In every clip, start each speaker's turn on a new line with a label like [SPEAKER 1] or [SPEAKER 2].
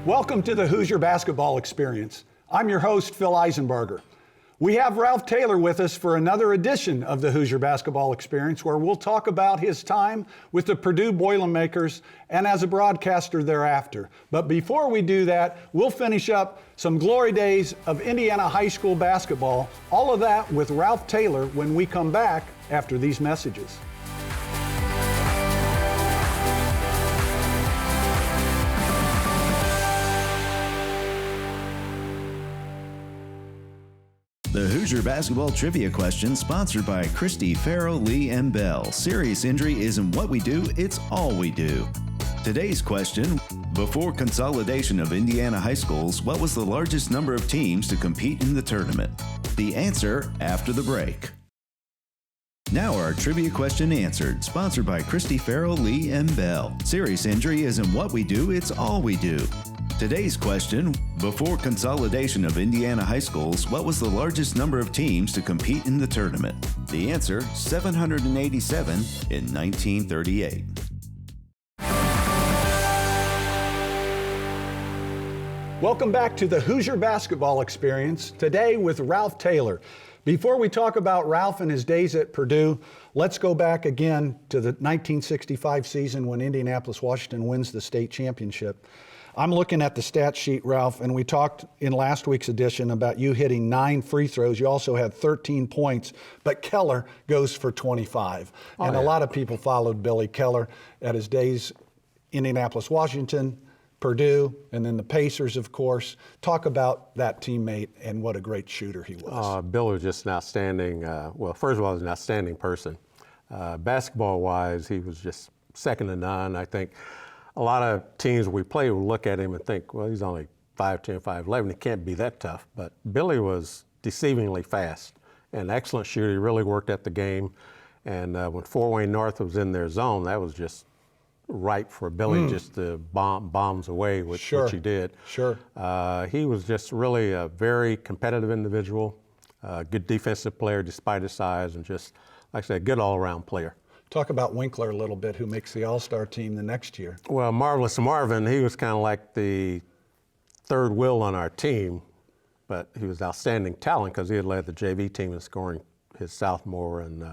[SPEAKER 1] Welcome to the Hoosier Basketball Experience. I'm your host, Phil Eisenberger. We have Ralph Taylor with us for another edition of the Hoosier Basketball Experience, where we'll talk about his time with the Purdue Boilermakers and as a broadcaster thereafter. But before we do that, we'll finish up some glory days of Indiana high school basketball. All of that with Ralph Taylor when we come back after these messages.
[SPEAKER 2] The Hoosier Basketball Trivia Question, sponsored by Christy, Farrell, Lee, and Bell. Serious injury isn't what we do, it's all we do. Today's question: before consolidation of Indiana high schools, what was the largest number of teams to compete in the tournament? The answer after the break. Now our trivia question answered, sponsored by Christy, Farrell, Lee, and Bell. Serious injury isn't what we do, it's all we do. Today's question: before consolidation of Indiana high schools, what was the largest number of teams to compete in the tournament? The answer: 787 in 1938.
[SPEAKER 1] Welcome back to the Hoosier Basketball Experience, today with Ralph Taylor. Before we talk about Ralph and his days at Purdue, let's go back again to the 1965 season when Indianapolis Washington wins the state championship. I'm looking at the stat sheet, Ralph, and we talked in last week's edition about you hitting 9 free throws. You also had 13 points, but Keller goes for 25. A lot of people followed Billy Keller at his days, Indianapolis, Washington, Purdue, and then the Pacers, of course. Talk about that teammate and what a great shooter he was.
[SPEAKER 3] Bill was just an outstanding, well, first of all, he was an outstanding person. Basketball-wise, he was just second to none. I think a lot of teams we play will look at him and think, well, he's only 5'10", 5'11", he can't be that tough. But Billy was deceivingly fast, an excellent shooter. He really worked at the game. And when Fort Wayne North was in their zone, that was just ripe for Billy just to bombs away, which he did.
[SPEAKER 1] Sure.
[SPEAKER 3] He was just really a very competitive individual, good defensive player despite his size, and just, like I said, good all-around player.
[SPEAKER 1] Talk about Winkler a little bit, who makes the All-Star team the next year.
[SPEAKER 3] Well, Marvelous Marvin, he was kind of like the third wheel on our team, but he was outstanding talent because he had led the JV team in scoring his sophomore and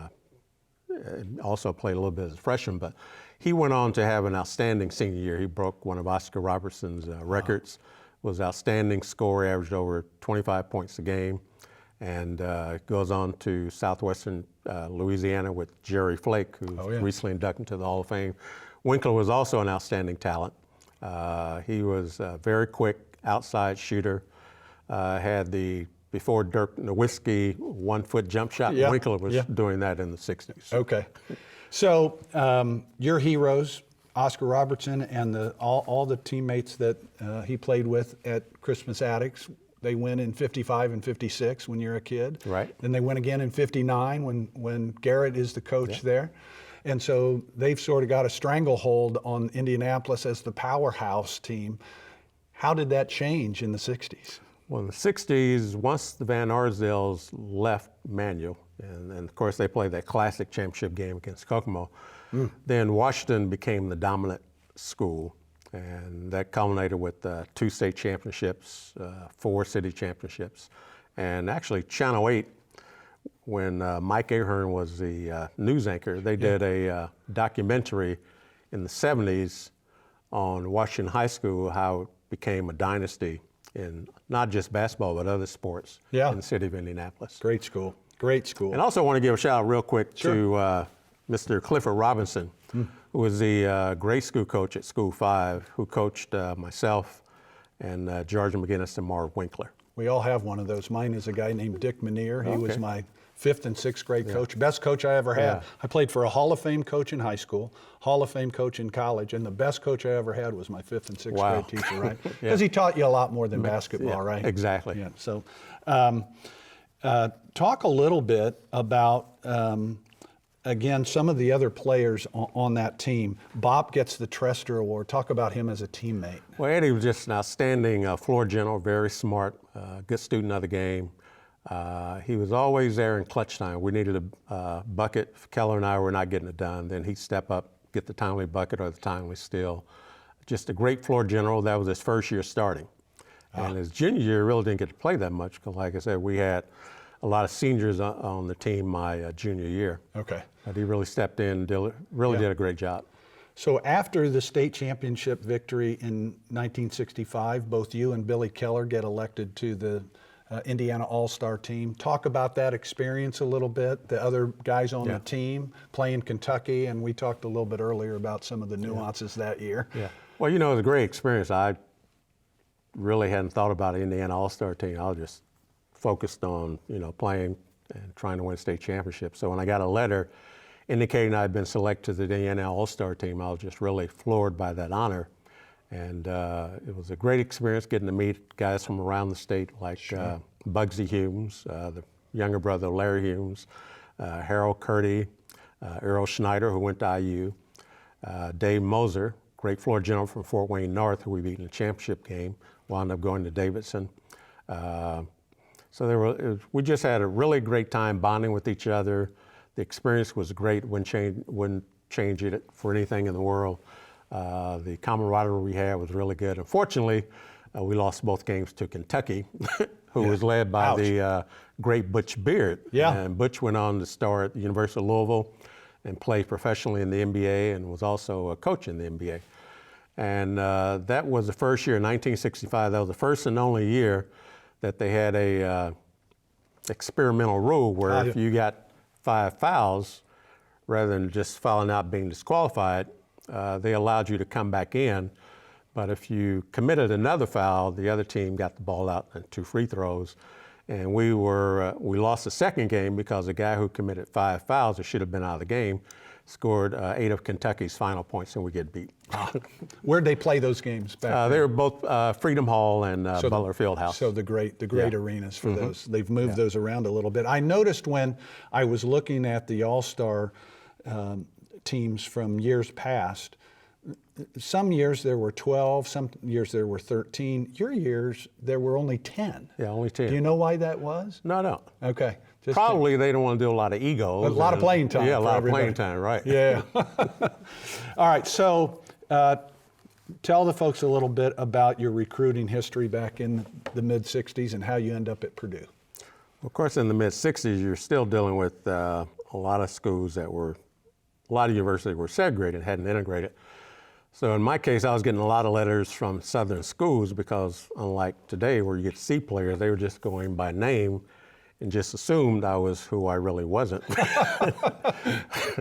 [SPEAKER 3] also played a little bit as a freshman. But he went on to have an outstanding senior year. He broke one of Oscar Robertson's records, was outstanding scorer, averaged over 25 points a game, and goes on to Southwestern Louisiana with Jerry Flake, who recently inducted into the Hall of Fame. Winkler was also an outstanding talent. He was a very quick outside shooter, had the, before Dirk Nowitzki, 1-foot jump shot. Winkler was doing that in the 60s.
[SPEAKER 1] Okay. So your heroes, Oscar Robertson and all the teammates that he played with at Christmas Attucks, they win in 55 and 56 when you're a kid.
[SPEAKER 3] Right.
[SPEAKER 1] Then they win again in 59 when Garrett is the coach there. And so they've sort of got a stranglehold on Indianapolis as the powerhouse team. How did that change in the 60s?
[SPEAKER 3] Well, in the 60s, once the Van Arsdales left Manual, and of course they played that classic championship game against Kokomo, then Washington became the dominant school. And that culminated with 2 state championships, 4 city championships. And actually, Channel 8, when Mike Ahern was the news anchor, they did a documentary in the 70s on Washington High School, how it became a dynasty in not just basketball, but other sports in the city of Indianapolis.
[SPEAKER 1] Great school. Great school.
[SPEAKER 3] And also want to give a shout out real quick to Mr. Clifford Robinson, who was the grade school coach at School 5, who coached myself and George McGinnis and Marv Winkler.
[SPEAKER 1] We all have one of those. Mine is a guy named Dick Manier. He was my 5th and 6th grade coach, best coach I ever had. I played for a Hall of Fame coach in high school, Hall of Fame coach in college, and the best coach I ever had was my 5th and 6th grade teacher, right? Because he taught you a lot more than basketball, right?
[SPEAKER 3] Exactly.
[SPEAKER 1] Yeah. So talk a little bit about, again, some of the other players on that team. Bob gets the Trester Award. Talk about him as a teammate.
[SPEAKER 3] Well, Eddie was just an outstanding floor general, very smart, good student of the game. He was always there in clutch time. We needed a bucket. If Keller and I were not getting it done, then he'd step up, get the timely bucket or the timely steal. just a great floor general. That was his first year starting. And his junior year really didn't get to play that much because, like I said, we had a lot of seniors on the team my junior year.
[SPEAKER 1] Okay.
[SPEAKER 3] But he really stepped in, really did a great job.
[SPEAKER 1] So after the state championship victory in 1965, both you and Billy Keller get elected to the Indiana All-Star team. Talk about that experience a little bit, the other guys on the team playing Kentucky, and we talked a little bit earlier about some of the nuances that year.
[SPEAKER 3] Yeah. Well, you know, it was a great experience. I really hadn't thought about an Indiana All-Star team. I was just focused on, you know, playing and trying to win a state championship. So when I got a letter indicating I'd been selected to the Indiana All-Star team, I was just really floored by that honor. And it was a great experience getting to meet guys from around the state like Bugsy Humes, the younger brother of Larry Humes, Harold Curdy, Earl Schneider, who went to IU, Dave Moser, great floor general from Fort Wayne North, who we beat in the championship game, wound up going to Davidson. So we just had a really great time bonding with each other. The experience was great, wouldn't change it for anything in the world. The camaraderie we had was really good. Unfortunately, we lost both games to Kentucky, who was led by the great Butch Beard.
[SPEAKER 1] Yeah.
[SPEAKER 3] And Butch went on to start at the University of Louisville and played professionally in the NBA and was also a coach in the NBA. And that was the first year in 1965. That was the first and only year that they had a experimental rule where if you got 5 fouls, rather than just fouling out being disqualified, they allowed you to come back in. But if you committed another foul, the other team got the ball out and 2 free throws. And we lost the second game because the guy who committed 5 fouls that should have been out of the game scored 8 of Kentucky's final points, and we get beat.
[SPEAKER 1] Where'd they play those games back then?
[SPEAKER 3] They were both Freedom Hall and Butler Fieldhouse.
[SPEAKER 1] So the great arenas for those. They've moved those around a little bit. I noticed when I was looking at the All-Star teams from years past, some years there were 12, some years there were 13. Your years, there were only 10.
[SPEAKER 3] Yeah, only 10.
[SPEAKER 1] Do you know why that was?
[SPEAKER 3] No, no.
[SPEAKER 1] Okay.
[SPEAKER 3] Probably they don't want to do a lot of egos.
[SPEAKER 1] A lot of playing time.
[SPEAKER 3] Yeah, a lot
[SPEAKER 1] of
[SPEAKER 3] playing time, right.
[SPEAKER 1] Yeah. All right, so tell the folks a little bit about your recruiting history back in the mid-'60s and how you end up at Purdue.
[SPEAKER 3] Of course, in the mid-'60s, you're still dealing with a lot of schools a lot of universities were segregated, hadn't integrated. So in my case, I was getting a lot of letters from Southern schools because unlike today where you get to see players, they were just going by name and just assumed I was who I really wasn't.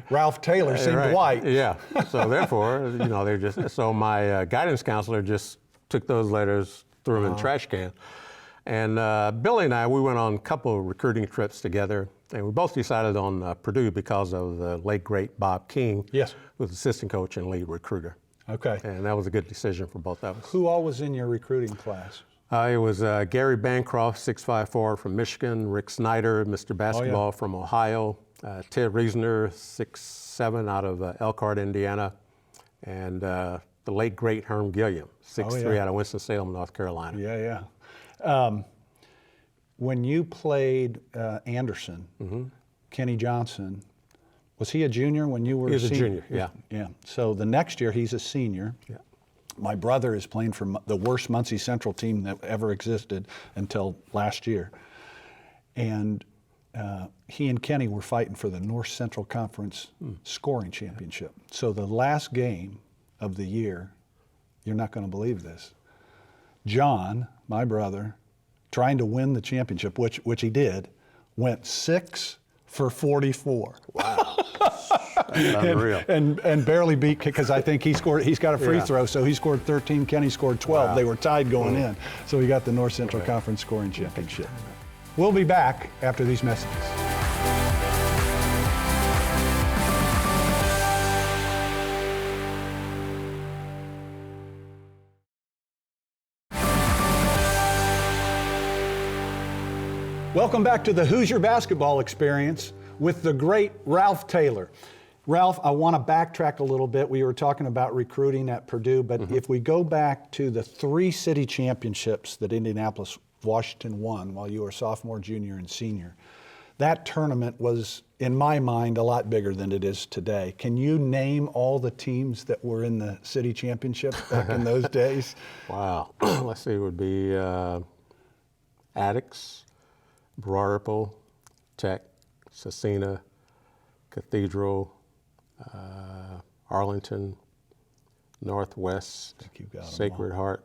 [SPEAKER 1] Ralph Taylor seemed white.
[SPEAKER 3] Yeah, so therefore, you know, so my guidance counselor just took those letters, threw them in the trash can. And Billy and I, we went on a couple of recruiting trips together, and we both decided on Purdue because of the late, great Bob King, who was assistant coach and lead recruiter.
[SPEAKER 1] Okay.
[SPEAKER 3] And that was a good decision for both of us.
[SPEAKER 1] Who all was in your recruiting class?
[SPEAKER 3] It was Gary Bancroft, 6'5" forward from Michigan, Rick Snyder, Mr. Basketball from Ohio, Ted Reasoner, 6'7" out of Elkhart, Indiana, and the late, great Herman Gilliam, 6'3" out of Winston-Salem, North Carolina.
[SPEAKER 1] Yeah, yeah. When you played Anderson, Kenny Johnson, was he a junior when you were
[SPEAKER 3] He was
[SPEAKER 1] a senior?
[SPEAKER 3] a junior, yeah.
[SPEAKER 1] Yeah. So the next year he's a senior.
[SPEAKER 3] Yeah.
[SPEAKER 1] My brother is playing for the worst Muncie Central team that ever existed until last year. And he and Kenny were fighting for the North Central Conference scoring championship. So the last game of the year, you're not going to believe this, John, my brother, trying to win the championship, which he did, went 6 for 44.
[SPEAKER 3] Wow. Unreal.
[SPEAKER 1] And barely beat, because I think he's got a free throw, so he scored 13, Kenny scored 12. Wow. They were tied going in. So he got the North Central Conference scoring championship. We'll be back after these messages. Welcome back to the Hoosier Basketball Experience with the great Ralph Taylor. Ralph, I want to backtrack a little bit. We were talking about recruiting at Purdue, but if we go back to the 3 city championships that Indianapolis, Washington won while you were sophomore, junior, and senior, that tournament was, in my mind, a lot bigger than it is today. Can you name all the teams that were in the city championship back in those days?
[SPEAKER 3] Wow. Let's see, it would be Attucks, Broad Tech, Cecina, Cathedral, Arlington, Northwest,
[SPEAKER 1] you've got 'em
[SPEAKER 3] Sacred Heart.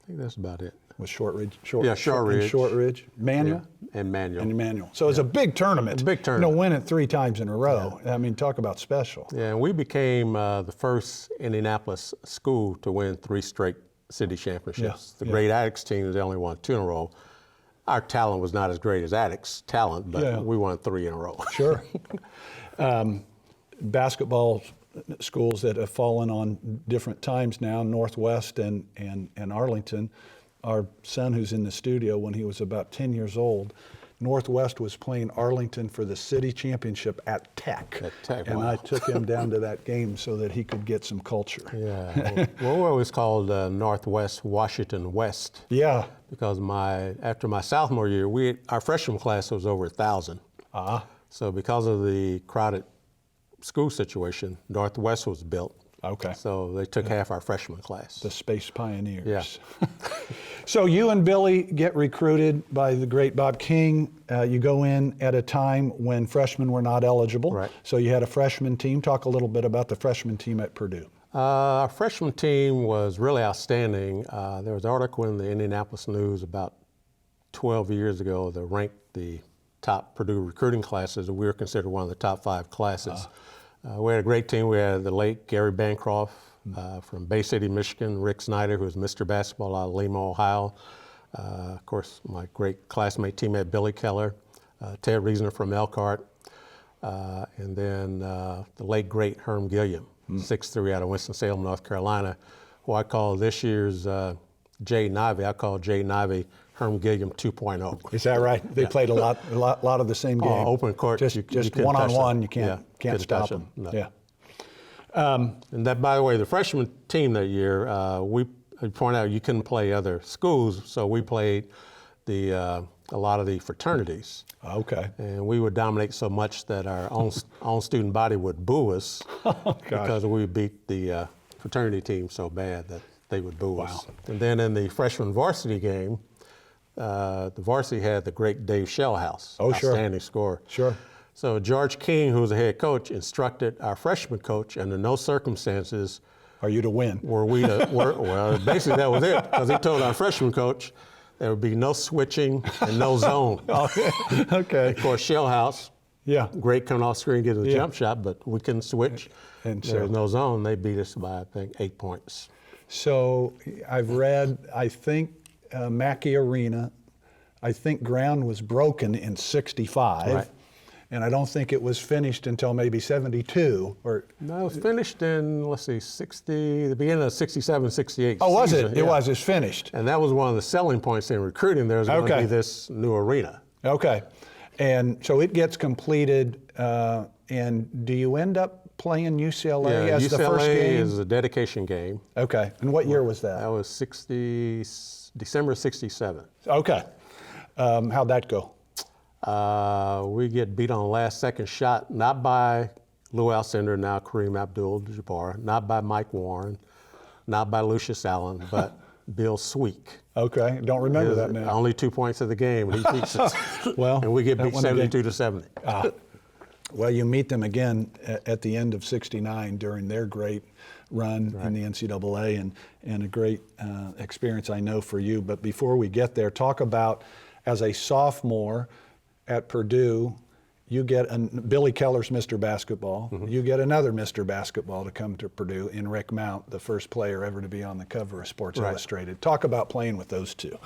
[SPEAKER 3] I think that's about it.
[SPEAKER 1] With Shortridge?
[SPEAKER 3] Shortridge.
[SPEAKER 1] Manual?
[SPEAKER 3] Yeah, and Manual.
[SPEAKER 1] And Manual. So it's a big tournament.
[SPEAKER 3] A big tournament.
[SPEAKER 1] You know, win it 3 times in a row. I mean, talk about special.
[SPEAKER 3] Yeah, and we became the first Indianapolis school to win 3 straight city championships. The great Attucks team, they only won 2 in a row. Our talent was not as great as Attucks' talent, but we won 3 in a row.
[SPEAKER 1] Sure. Basketball schools that have fallen on different times now, Northwest and Arlington. Our son, who's in the studio, when he was about 10 years old, Northwest was playing Arlington for the city championship at Tech.
[SPEAKER 3] At Tech,
[SPEAKER 1] and
[SPEAKER 3] wow.
[SPEAKER 1] I took him down to that game so that he could get some culture.
[SPEAKER 3] Yeah, well, we're always called Northwest Washington West.
[SPEAKER 1] Yeah.
[SPEAKER 3] Because after my sophomore year, our freshman class was over 1,000. So because of the crowded school situation, Northwest was built.
[SPEAKER 1] Okay.
[SPEAKER 3] So they took half our freshman class.
[SPEAKER 1] The Space Pioneers.
[SPEAKER 3] Yeah.
[SPEAKER 1] So you and Billy get recruited by the great Bob King. You go in at a time when freshmen were not eligible.
[SPEAKER 3] Right.
[SPEAKER 1] So you had a freshman team. Talk a little bit about the freshman team at Purdue.
[SPEAKER 3] Our freshman team was really outstanding. There was an article in the Indianapolis News about 12 years ago that ranked the top Purdue recruiting classes, and we were considered one of the top 5 classes. We had a great team. We had the late Gary Bancroft from Bay City, Michigan, Rick Snyder, who was Mr. Basketball out of Lima, Ohio. Of course, my great classmate teammate Billy Keller, Ted Reasoner from Elkhart, and then the late great Herman Gilliam, 6'3" out of Winston-Salem, North Carolina, who I call this year's Jay Nivey. I call Jay Nivey Herman Gilliam 2.0.
[SPEAKER 1] Is that right? They played a lot of the same game.
[SPEAKER 3] Open court,
[SPEAKER 1] just
[SPEAKER 3] couldn't
[SPEAKER 1] one-on-one.
[SPEAKER 3] touch
[SPEAKER 1] You
[SPEAKER 3] them.
[SPEAKER 1] can't stop them.
[SPEAKER 3] No.
[SPEAKER 1] Yeah.
[SPEAKER 3] And that, by the way, the freshman team that year, we point out you couldn't play other schools, so we played a lot of the fraternities.
[SPEAKER 1] Okay.
[SPEAKER 3] And we would dominate so much that our own student body would boo us because we beat the fraternity team so bad that they would boo us. And then in the freshman varsity game, the varsity had the great Dave Shellhouse, outstanding scorer.
[SPEAKER 1] Sure.
[SPEAKER 3] So George King, who was the head coach, instructed our freshman coach under no circumstances
[SPEAKER 1] Are you to win?
[SPEAKER 3] were we to, well, basically that was it, because he told our freshman coach there would be no switching and no zone.
[SPEAKER 1] Okay.
[SPEAKER 3] Of course, Shellhouse, great coming off screen, getting a jump shot, but we couldn't switch.
[SPEAKER 1] And
[SPEAKER 3] there was no zone. They beat us by, I think, 8 points.
[SPEAKER 1] So I've read, I think Mackey Arena, I think ground was broken in 65.
[SPEAKER 3] Right.
[SPEAKER 1] And I don't think it was finished until maybe 72 or.
[SPEAKER 3] No, it was finished in, let's see, the beginning of 67, 68.
[SPEAKER 1] Oh, was
[SPEAKER 3] season.
[SPEAKER 1] it? It was, it's finished.
[SPEAKER 3] And that was one of the selling points in recruiting. There was going to be this new arena.
[SPEAKER 1] Okay. And so it gets completed, and do you end up playing UCLA as the first game?
[SPEAKER 3] UCLA is a dedication game.
[SPEAKER 1] Okay. And what year was that?
[SPEAKER 3] That was December 67.
[SPEAKER 1] Okay. How'd that go?
[SPEAKER 3] We get beat on the last second shot, not by Lou Alcindor, now Kareem Abdul-Jabbar, not by Mike Warren, not by Lucius Allen, but Bill Sweek.
[SPEAKER 1] Okay, don't remember that man.
[SPEAKER 3] Only 2 points of the game, and he beats us.
[SPEAKER 1] Well,
[SPEAKER 3] and we get beat 72-70.
[SPEAKER 1] Well, you meet them again at the end of 69 during their great run in the NCAA, and a great experience, I know, for you. But before we get there, talk about, as a sophomore at Purdue, you get Billy Keller's Mr. Basketball. You get another Mr. Basketball to come to Purdue in Rick Mount, the first player ever to be on the cover of Sports Illustrated. Talk about playing with those two.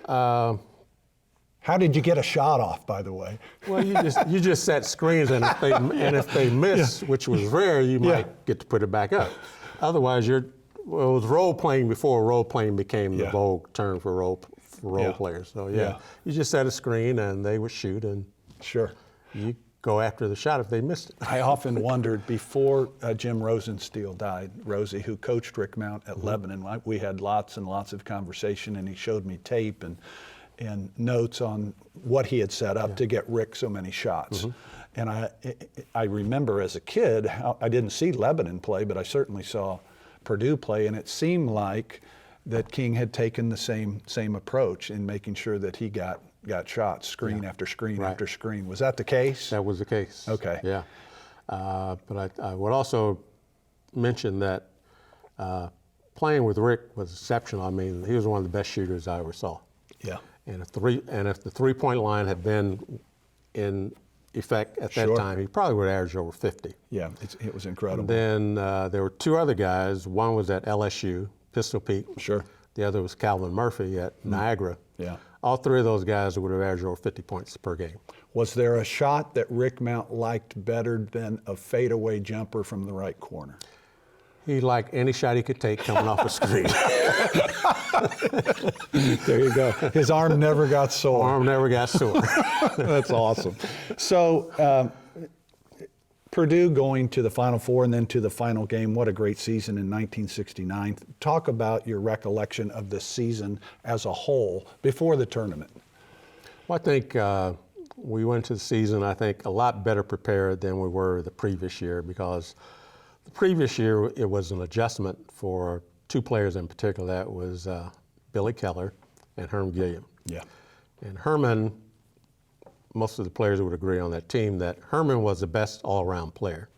[SPEAKER 1] How did you get a shot off, by the way?
[SPEAKER 3] Well, you just set screens, and if they miss, which was rare, you might get to put it back up. Otherwise, it was role playing before role playing became the vogue term for role players. So you just set a screen, and they would shoot, and you go after the shot if they missed it.
[SPEAKER 1] I often wondered, before Jim Rosensteel died, Rosie, who coached Rick Mount at Lebanon, we had lots and lots of conversation, and he showed me tape, and notes on what he had set up to get Rick so many shots. And I remember as a kid, I didn't see Lebanon play, but I certainly saw Purdue play, and it seemed like that King had taken the same approach in making sure that he got shots, screen after screen after screen. Was that the case?
[SPEAKER 3] That was the case.
[SPEAKER 1] Okay.
[SPEAKER 3] Yeah. But I would also mention that playing with Rick was exceptional. I mean, he was one of the best shooters I ever saw.
[SPEAKER 1] Yeah.
[SPEAKER 3] And if the three-point line had been in effect at that time, he probably would have averaged over 50.
[SPEAKER 1] Yeah, it was incredible.
[SPEAKER 3] Then there were two other guys. One was at LSU, Pistol Pete.
[SPEAKER 1] Sure.
[SPEAKER 3] The other was Calvin Murphy at Niagara.
[SPEAKER 1] Yeah.
[SPEAKER 3] All three of those guys would have averaged over 50 points per game.
[SPEAKER 1] Was there a shot that Rick Mount liked better than a fadeaway jumper from the right corner?
[SPEAKER 3] He liked any shot he could take coming off a screen.
[SPEAKER 1] There you go. His arm never got sore.
[SPEAKER 3] Arm never got sore.
[SPEAKER 1] That's awesome. So Purdue going to the Final Four and then to the final game. What a great season in 1969. Talk about your recollection of the season as a whole before the tournament.
[SPEAKER 3] Well, I think we went to the season, I think, a lot better prepared than we were the previous year, because the previous year it was an adjustment for two players in particular. That was Billy Keller and Herman Gilliam.
[SPEAKER 1] Yeah.
[SPEAKER 3] And Herman, most of the players would agree on that team that Herman was the best all-around player,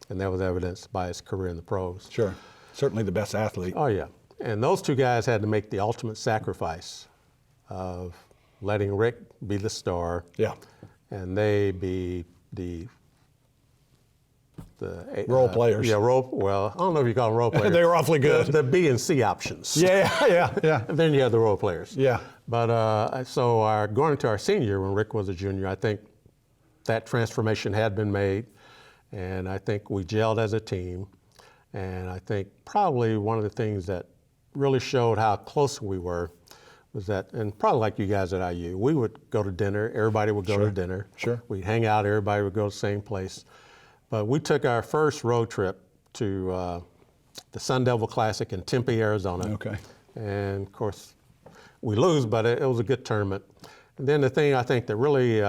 [SPEAKER 3] and that was evidenced by his career in the pros.
[SPEAKER 1] Sure. Certainly the best athlete.
[SPEAKER 3] Oh, yeah. And those two guys had to make the ultimate sacrifice of letting Rick be the star,
[SPEAKER 1] Yeah.
[SPEAKER 3] and they be the
[SPEAKER 1] Role players.
[SPEAKER 3] Yeah, well, I don't know if you call them role players.
[SPEAKER 1] They were awfully good.
[SPEAKER 3] The B and C options.
[SPEAKER 1] Yeah.
[SPEAKER 3] And then you have the role players.
[SPEAKER 1] Yeah.
[SPEAKER 3] But so going into our senior year when Rick was a junior, I think that transformation had been made, and I think we gelled as a team. And I think probably one of the things that really showed how close we were was that, and probably like you guys at IU, we would go to dinner, everybody would go to dinner.
[SPEAKER 1] Sure.
[SPEAKER 3] We'd hang out, everybody would go to the same place. But we took our first road trip to the Sun Devil Classic in Tempe, Arizona.
[SPEAKER 1] Okay.
[SPEAKER 3] And of course, we lose, but it was a good tournament. And then the thing I think that really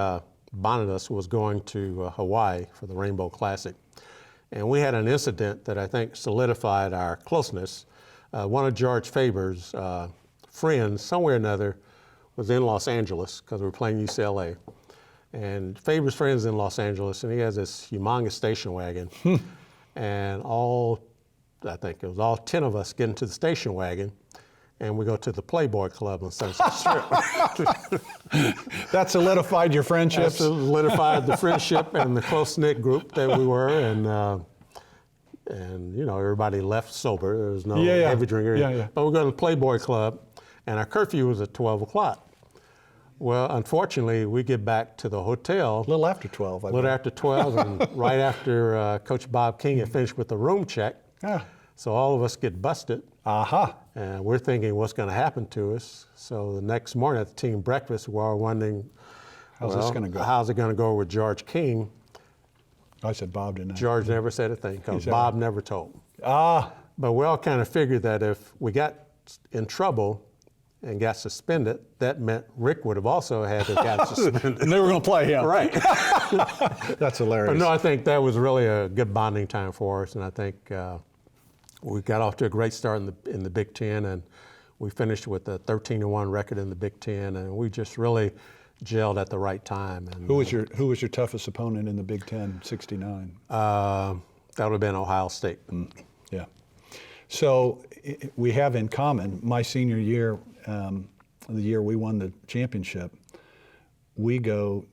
[SPEAKER 3] bonded us was going to Hawaii for the Rainbow Classic. And we had an incident that I think solidified our closeness. One of George Faber's friends, somewhere or another, was in Los Angeles because we were playing UCLA. And Faber's friend's in Los Angeles, and he has this humongous station wagon. And I think it was all 10 of us get into the station wagon, and we go to the Playboy Club on Sunset Strip.
[SPEAKER 1] That solidified your friendships?
[SPEAKER 3] That solidified the friendship and the close-knit group that we were, and you know, everybody left sober. There was no heavy drinker.
[SPEAKER 1] Yeah.
[SPEAKER 3] But we go to the Playboy Club, and our curfew was at 12 o'clock. Well, unfortunately, we get back to the hotel.
[SPEAKER 1] A little after 12, I
[SPEAKER 3] A little
[SPEAKER 1] believe.
[SPEAKER 3] after 12, and right after Coach Bob King had finished with the room check.
[SPEAKER 1] Yeah.
[SPEAKER 3] So all of us get busted.
[SPEAKER 1] Aha.
[SPEAKER 3] And we're thinking what's going to happen to us. So the next morning at the team breakfast, we're all wondering,
[SPEAKER 1] How's this going to go?
[SPEAKER 3] How's it going to go with George King?
[SPEAKER 1] I said Bob, didn't I?
[SPEAKER 3] George never said a thing because
[SPEAKER 1] said
[SPEAKER 3] Bob never told.
[SPEAKER 1] Ah.
[SPEAKER 3] But we all kind of figured that if we got in trouble and got suspended, that meant Rick would have also had to got suspended.
[SPEAKER 1] And they were going to play him.
[SPEAKER 3] Right.
[SPEAKER 1] That's hilarious.
[SPEAKER 3] But no, I think that was really a good bonding time for us, and I think we got off to a great start in the Big Ten, and we finished with a 13-1 record in the Big Ten, and we just really gelled at the right time. And
[SPEAKER 1] Who was your toughest opponent in the Big Ten, 69?
[SPEAKER 3] that would have been Ohio State.
[SPEAKER 1] Yeah. So we have in common, my senior year, the year we won the championship, we go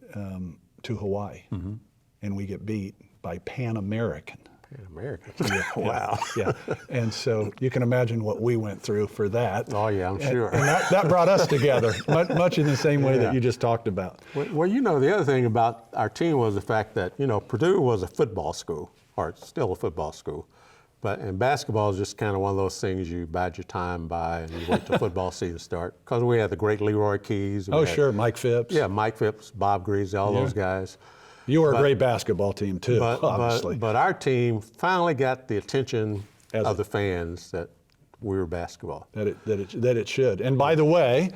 [SPEAKER 1] to Hawaii, and we get beat by Pan American.
[SPEAKER 3] American.
[SPEAKER 1] Wow. Yeah. And so you can imagine what we went through for that.
[SPEAKER 3] Oh, yeah, I'm sure.
[SPEAKER 1] And that brought us together, much in the same way that you just talked about.
[SPEAKER 3] Well, you know, the other thing about our team was the fact that, you know, Purdue was a football school, or it's still a football school. And basketball is just kind of one of those things you bide your time by and you wait till football season start. Because we had the great Leroy Keys.
[SPEAKER 1] Sure, Mike Phipps.
[SPEAKER 3] Yeah, Mike Phipps, Bob Greasy, all those guys.
[SPEAKER 1] You were a great basketball team too, obviously.
[SPEAKER 3] But our team finally got the attention of the fans that we were basketball.
[SPEAKER 1] That it should. And by the way,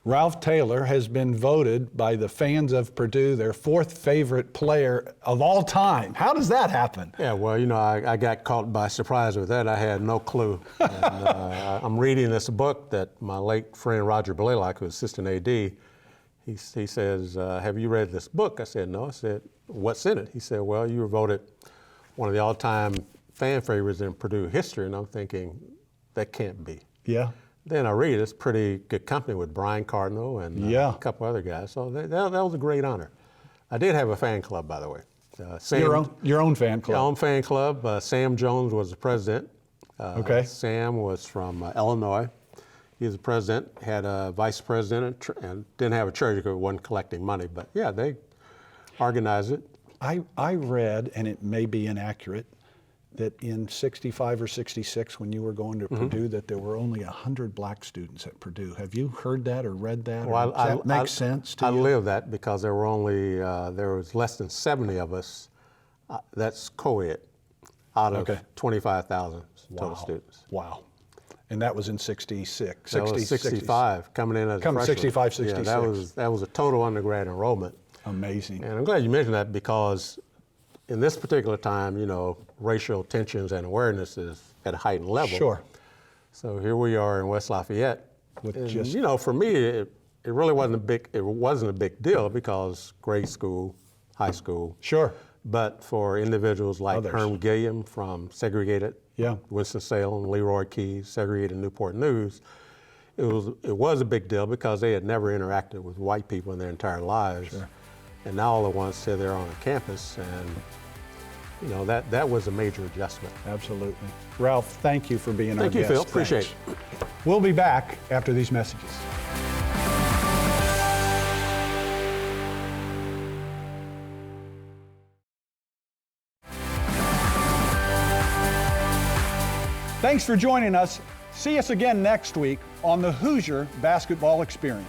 [SPEAKER 1] Ralph Taylor has been voted by the fans of Purdue their 4th favorite player of all time. How does that happen?
[SPEAKER 3] Yeah, well, you know, I got caught by surprise with that. I had no clue. And, I'm reading this book that my late friend Roger Blaylock, who's assistant AD, he says, have you read this book? I said, no. I said, what's in it? He said, well, you were voted one of the all-time fan favorites in Purdue history. And I'm thinking, that can't be.
[SPEAKER 1] Yeah.
[SPEAKER 3] Then I read it's pretty good company with Brian Cardinal and a couple other guys. So that was a great honor. I did have a fan club, by the way.
[SPEAKER 1] Your own fan club?
[SPEAKER 3] Your own fan club. Sam Jones was the president.
[SPEAKER 1] Okay.
[SPEAKER 3] Sam was from Illinois. He was the president, had a vice president, and didn't have a treasurer because it wasn't collecting money. But yeah, they organized it.
[SPEAKER 1] I read, and it may be inaccurate, that in 65 or 66, when you were going to Purdue, that there were only 100 black students at Purdue. Have you heard that or read that?
[SPEAKER 3] Well,
[SPEAKER 1] does that make sense to you?
[SPEAKER 3] I lived that because there were only, there was less than 70 of us. That's co-ed out of 25,000 total students.
[SPEAKER 1] Wow. And that was in 66.
[SPEAKER 3] That was 65, coming in as a freshman.
[SPEAKER 1] 65, 66.
[SPEAKER 3] Yeah, that was a total undergrad enrollment.
[SPEAKER 1] Amazing.
[SPEAKER 3] And I'm glad you mentioned that because in this particular time, you know, racial tensions and awareness is at a heightened level.
[SPEAKER 1] Sure.
[SPEAKER 3] So here we are in West Lafayette. And, you know, for me, it really wasn't a big deal because grade school, high school.
[SPEAKER 1] Sure.
[SPEAKER 3] But for individuals like
[SPEAKER 1] Others.
[SPEAKER 3] Herman Gilliam from segregated Winston-Salem, Leroy Keys, segregated Newport News, it was a big deal because they had never interacted with white people in their entire lives.
[SPEAKER 1] Sure.
[SPEAKER 3] And now all at once they're on a campus, and you know that was a major adjustment.
[SPEAKER 1] Absolutely. Ralph, thank you for being our guest.
[SPEAKER 3] Thank you, Phil. Appreciate it.
[SPEAKER 1] We'll be back after these messages. Thanks for joining us. See us again next week on the Hoosier Basketball Experience.